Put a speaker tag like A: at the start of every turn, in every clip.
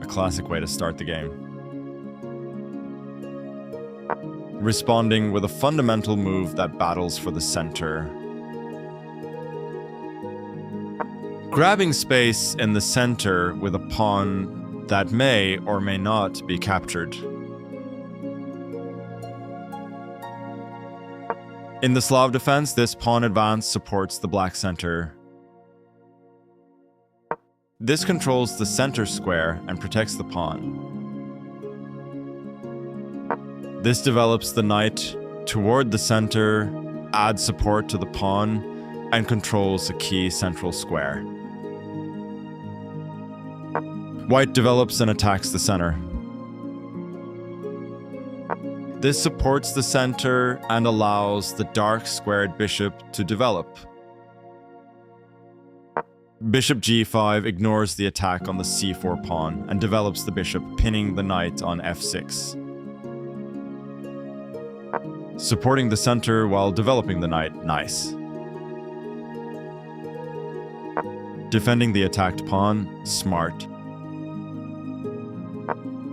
A: classic way to start the game. Responding with a fundamental move that battles for the center. Grabbing space in the center with a pawn that may or may not be captured. In the Slav defense, this pawn advance supports the black center. This controls the center square and protects the pawn. This develops the knight toward the center, adds support to the pawn, and controls a key central square. White develops and attacks the center. This supports the center and allows the dark squared bishop to develop. Bishop g5 ignores the attack on the c4 pawn and develops the bishop, pinning the knight on f6. Supporting the center while developing the knight, nice. Defending the attacked pawn, smart.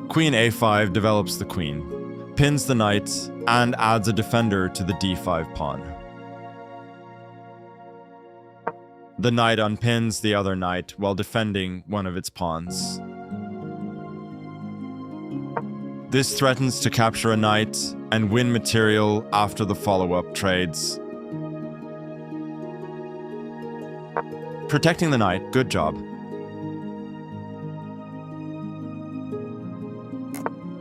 A: Queen a5 develops the queen, pins the knight, and adds a defender to the d5 pawn. The knight unpins the other knight while defending one of its pawns. This threatens to capture a knight and win material after the follow-up trades. Protecting the knight, good job.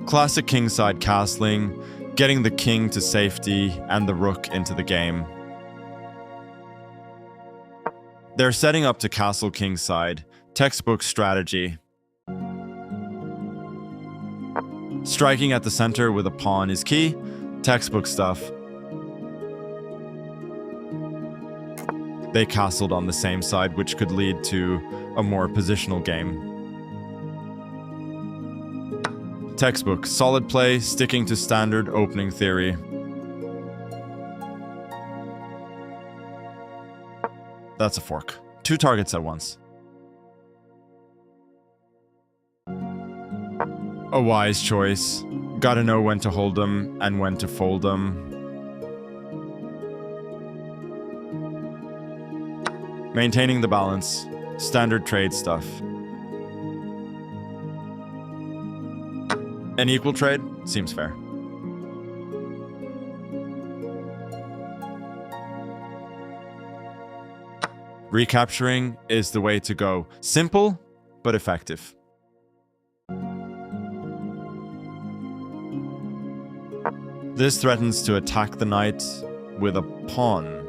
A: Classic kingside castling, getting the king to safety and the rook into the game. They're setting up to castle kingside, textbook strategy. Striking at the center with a pawn is key, textbook stuff. They castled on the same side, which could lead to a more positional game. Textbook, solid play, sticking to standard opening theory. That's a fork. 2 targets at once. A wise choice. Gotta know when to hold them and when to fold them. Maintaining the balance. Standard trade stuff. An equal trade? Seems fair. Recapturing is the way to go. Simple, but effective. This threatens to attack the knight with a pawn.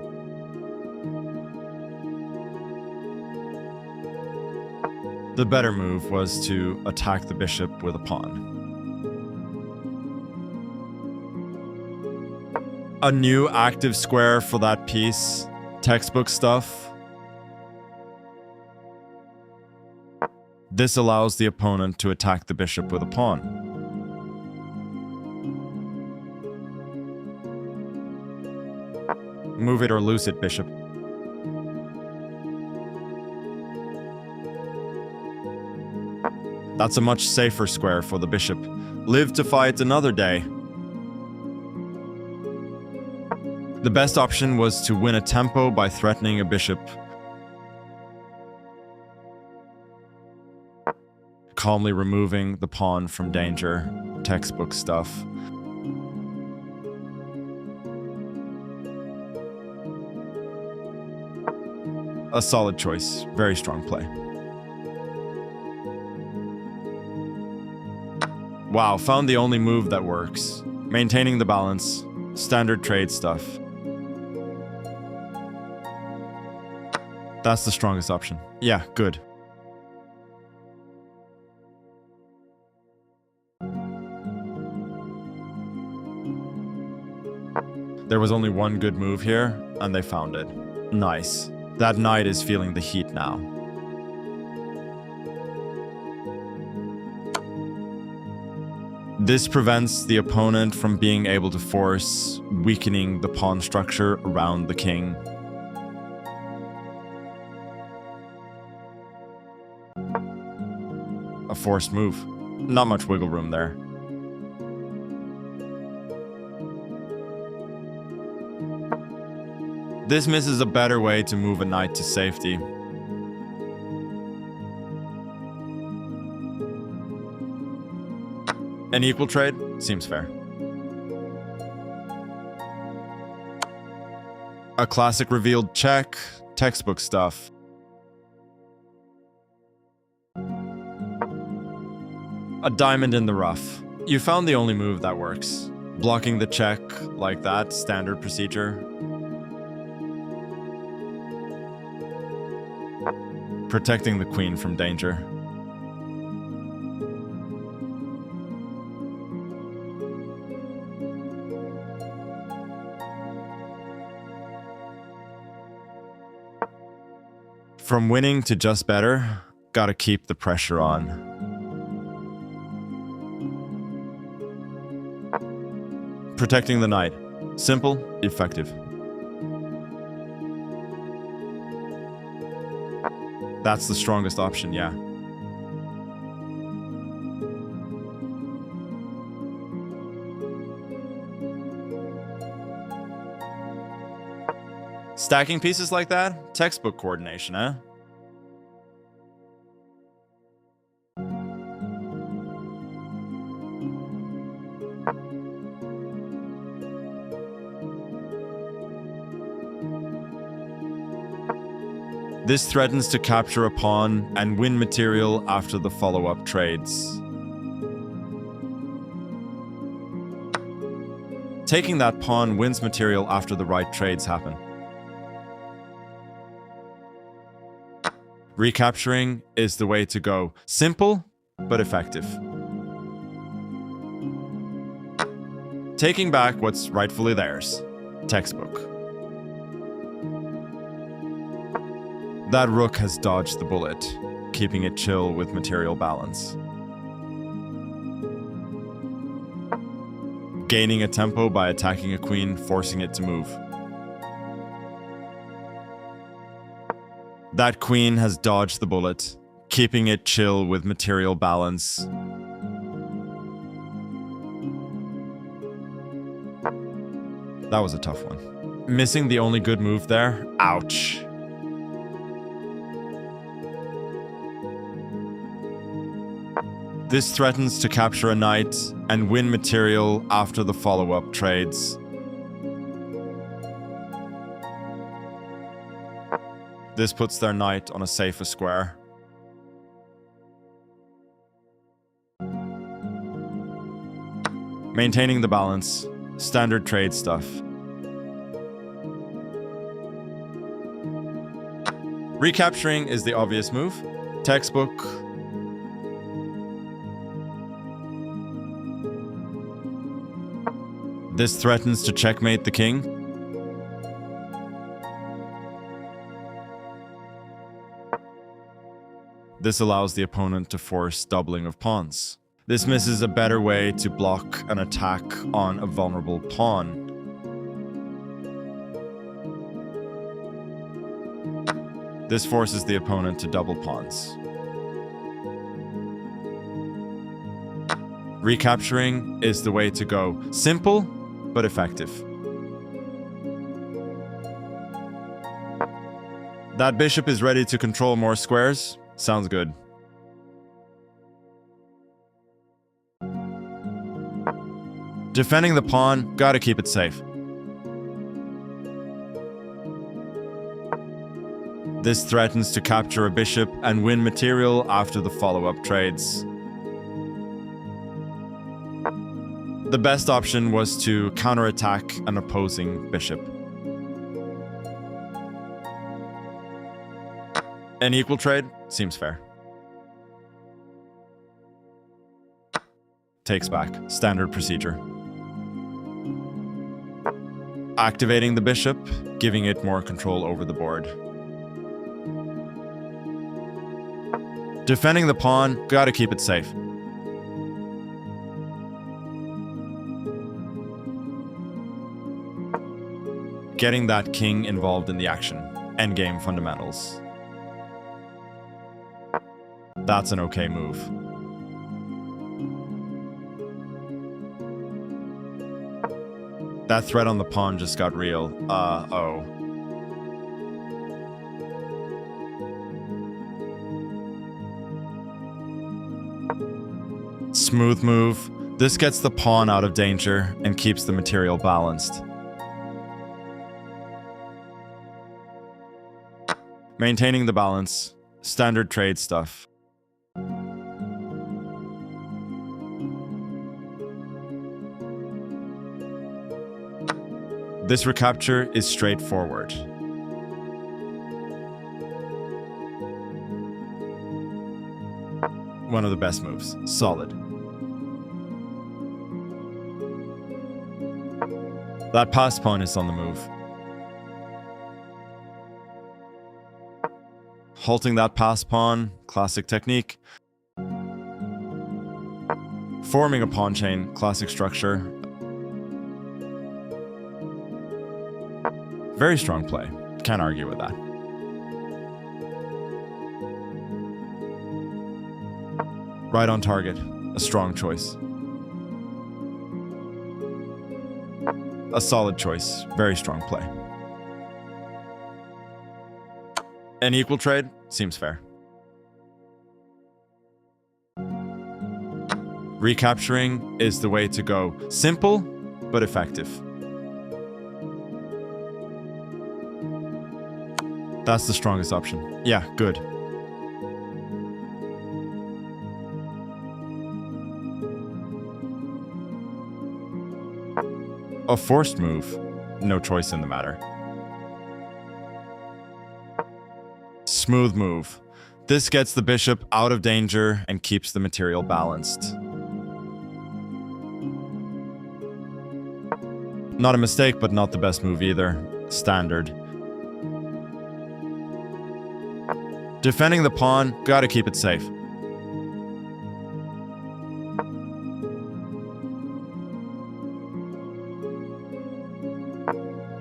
A: The better move was to attack the bishop with a pawn. A new active square for that piece. Textbook stuff. This allows the opponent to attack the bishop with a pawn. Move it or lose it, bishop. That's a much safer square for the bishop. Live to fight another day. The best option was to win a tempo by threatening a bishop. Calmly removing the pawn from danger. Textbook stuff. A solid choice. Very strong play. Wow, found the only move that works. Maintaining the balance. Standard trade stuff. That's the strongest option. Yeah, good. There was only one good move here, and they found it. Nice. That knight is feeling the heat now. This prevents the opponent from being able to force, weakening the pawn structure around the king. A forced move. Not much wiggle room there. This misses a better way to move a knight to safety. An equal trade seems fair. A classic revealed check, textbook stuff. A diamond in the rough. You found the only move that works. Blocking the check like that, standard procedure. Protecting the queen from danger. From winning to just better, gotta keep the pressure on. Protecting the knight. Simple, effective. That's the strongest option, yeah. Stacking pieces like that? Textbook coordination, eh? This threatens to capture a pawn and win material after the follow-up trades. Taking that pawn wins material after the right trades happen. Recapturing is the way to go. Simple, but effective. Taking back what's rightfully theirs. Textbook. That rook has dodged the bullet, keeping it chill with material balance. Gaining a tempo by attacking a queen, forcing it to move. That queen has dodged the bullet, keeping it chill with material balance. That was a tough one. Missing the only good move there? Ouch. This threatens to capture a knight and win material after the follow-up trades. This puts their knight on a safer square. Maintaining the balance. Standard trade stuff. Recapturing is the obvious move. Textbook. This threatens to checkmate the king. This allows the opponent to force doubling of pawns. This misses a better way to block an attack on a vulnerable pawn. This forces the opponent to double pawns. Recapturing is the way to go. Simple, but effective. That bishop is ready to control more squares. Sounds good. Defending the pawn, gotta keep it safe. This threatens to capture a bishop and win material after the follow-up trades. The best option was to counterattack an opposing bishop. An equal trade seems fair. Takes back. Standard procedure. Activating the bishop, giving it more control over the board. Defending the pawn, gotta keep it safe. Getting that king involved in the action. Endgame fundamentals. That's an okay move. That threat on the pawn just got real. Oh. Smooth move. This gets the pawn out of danger and keeps the material balanced. Maintaining the balance. Standard trade stuff. This recapture is straightforward. One of the best moves. Solid. That passed pawn is on the move. Halting that passed pawn, classic technique. Forming a pawn chain, classic structure. Very strong play. Can't argue with that. Right on target. A strong choice. A solid choice. Very strong play. An equal trade seems fair. Recapturing is the way to go. Simple, but effective. That's the strongest option. Yeah, good. A forced move. No choice in the matter. Smooth move. This gets the bishop out of danger and keeps the material balanced. Not a mistake, but not the best move either. Standard. Defending the pawn, gotta keep it safe.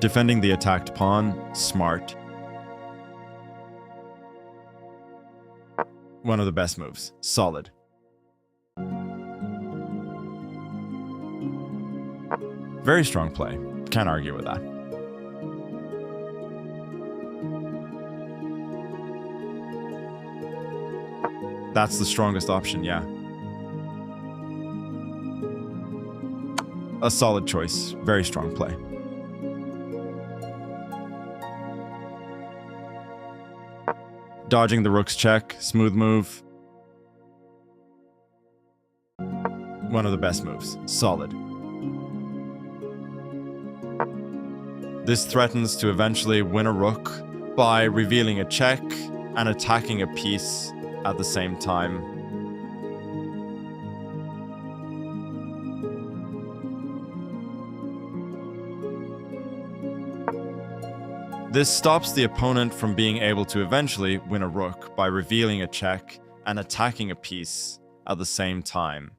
A: Defending the attacked pawn, smart. One of the best moves, solid. Very strong play, can't argue with that. That's the strongest option, yeah. A solid choice, very strong play. Dodging the rook's check, smooth move. One of the best moves, solid. This threatens to eventually win a rook by revealing a check and attacking a piece at the same time. This stops the opponent from being able to eventually win a rook by revealing a check and attacking a piece at the same time.